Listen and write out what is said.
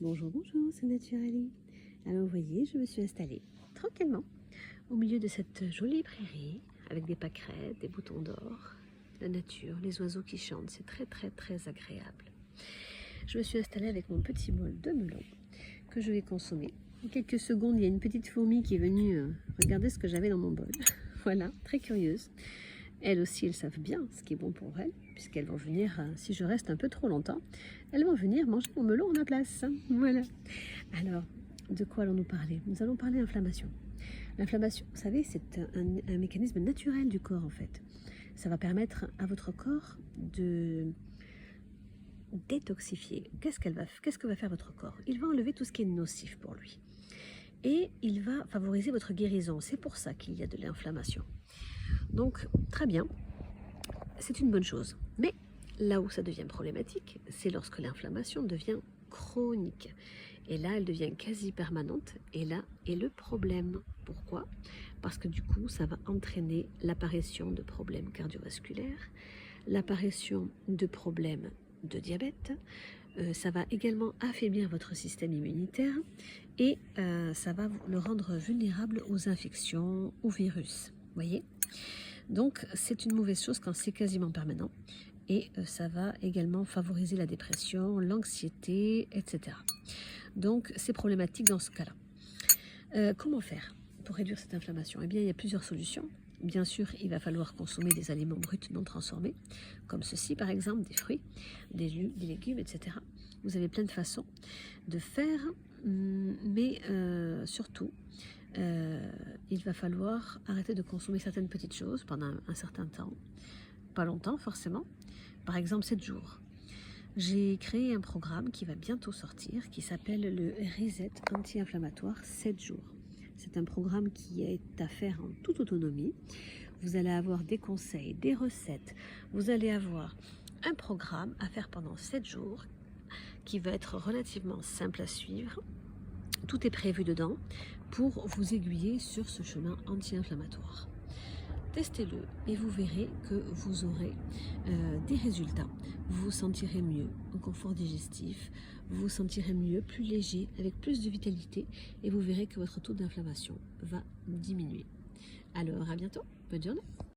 Bonjour, bonjour, c'est Naturali. Alors vous voyez, je me suis installée tranquillement au milieu de cette jolie prairie avec des pâquerettes, des boutons d'or, la nature, les oiseaux qui chantent, c'est très agréable. Je me suis installée avec mon petit bol de melon que je vais consommer. En quelques secondes, il y a une petite fourmi qui est venue regarder ce que j'avais dans mon bol. Voilà, très curieuse. Elles aussi, elles savent bien ce qui est bon pour elles, puisqu'elles vont venir, si je reste un peu trop longtemps, elles vont venir manger mon melon à ma place. Voilà. Alors, de quoi allons-nous parler? Nous allons parler inflammation. L'inflammation, vous savez, c'est un mécanisme naturel du corps, en fait. Ça va permettre à votre corps de détoxifier. Qu'est-ce que va faire votre corps? Il va enlever tout ce qui est nocif pour lui. Et il va favoriser votre guérison. C'est pour ça qu'il y a de l'inflammation. Donc, très bien, c'est une bonne chose. Mais là où ça devient problématique, c'est lorsque l'inflammation devient chronique. Et là, elle devient quasi permanente. Et là est le problème. Pourquoi? Parce que du coup, ça va entraîner l'apparition de problèmes cardiovasculaires, l'apparition de problèmes de diabète. Ça va également affaiblir votre système immunitaire et ça va le rendre vulnérable aux infections, aux virus. Vous voyez? Donc, c'est une mauvaise chose quand c'est quasiment permanent. Et ça va également favoriser la dépression, l'anxiété, etc. Donc, c'est problématique dans ce cas-là. Comment faire pour réduire cette inflammation? Eh bien, il y a plusieurs solutions. Bien sûr, il va falloir consommer des aliments bruts non transformés, comme ceci par exemple, des fruits, des légumes, etc. Vous avez plein de façons de faire, mais surtout, il va falloir arrêter de consommer certaines petites choses pendant un certain temps, pas longtemps forcément, par exemple 7 jours. J'ai créé un programme qui va bientôt sortir, qui s'appelle le Reset anti-inflammatoire 7 jours. C'est un programme qui est à faire en toute autonomie. Vous allez avoir des conseils, des recettes. Vous allez avoir un programme à faire pendant 7 jours qui va être relativement simple à suivre. Tout est prévu dedans pour vous aiguiller sur ce chemin anti-inflammatoire. Testez-le et vous verrez que vous aurez des résultats. Vous vous sentirez mieux en confort digestif, vous vous sentirez mieux, plus léger, avec plus de vitalité et vous verrez que votre taux d'inflammation va diminuer. Alors à bientôt, bonne journée.